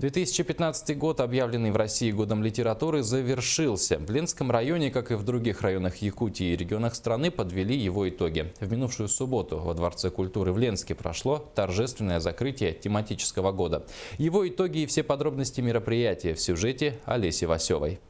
2015 год, объявленный в России годом литературы, завершился. В Ленском районе, как и в других районах Якутии и регионах страны, подвели его итоги. В минувшую субботу во Дворце культуры в Ленске прошло торжественное закрытие тематического года. Его итоги и все подробности мероприятия в сюжете Олеси Васевой.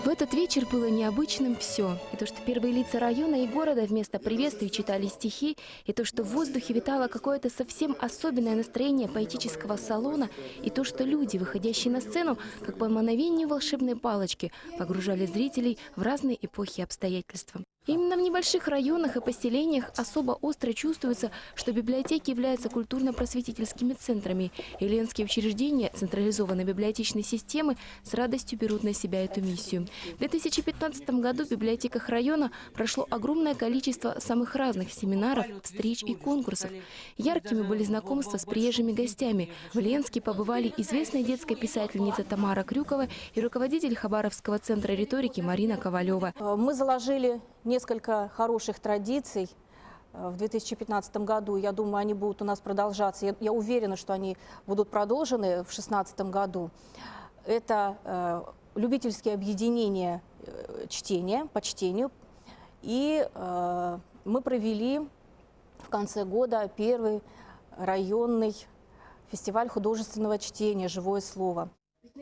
В этот вечер было необычным все. И то, что первые лица района и города вместо приветствий читали стихи, и то, что в воздухе витало какое-то совсем особенное настроение поэтического салона, и то, что люди, выходящие на сцену, как по мановению волшебной палочки, погружали зрителей в разные эпохи и обстоятельства. Именно в небольших районах и поселениях особо остро чувствуется, что библиотеки являются культурно-просветительскими центрами, и ленские учреждения централизованной библиотечной системы с радостью берут на себя эту миссию. В 2015 году в библиотеках района прошло огромное количество самых разных семинаров, встреч и конкурсов. Яркими были знакомства с приезжими гостями. В Ленске побывали известная детская писательница Тамара Крюкова и руководитель Хабаровского центра риторики Марина Ковалева. Мы заложили несколько хороших традиций в 2015 году. Я думаю, они будут у нас продолжаться. Я уверена, что они будут продолжены в 2016 году. Это любительские объединения чтения, по чтению. И мы провели в конце года первый районный фестиваль художественного чтения «Живое слово».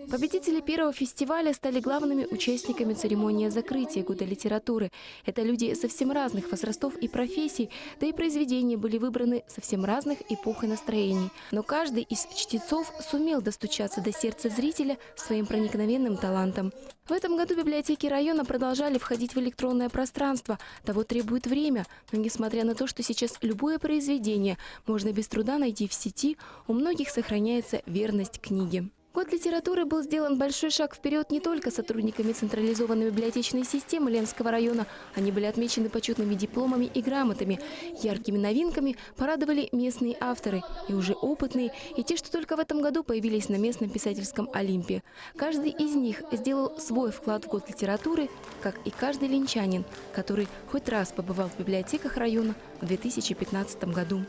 Победители первого фестиваля стали главными участниками церемонии закрытия Года литературы. Это люди совсем разных возрастов и профессий, да и произведения были выбраны совсем разных эпох и настроений. Но каждый из чтецов сумел достучаться до сердца зрителя своим проникновенным талантом. В этом году библиотеки района продолжали входить в электронное пространство. Того требует время. Но несмотря на то, что сейчас любое произведение можно без труда найти в сети, у многих сохраняется верность книге. Год литературы был сделан большой шаг вперед не только сотрудниками централизованной библиотечной системы Ленского района. Они были отмечены почетными дипломами и грамотами. Яркими новинками порадовали местные авторы, и уже опытные, и те, что только в этом году появились на местном писательском Олимпе. Каждый из них сделал свой вклад в год литературы, как и каждый ленчанин, который хоть раз побывал в библиотеках района в 2015 году.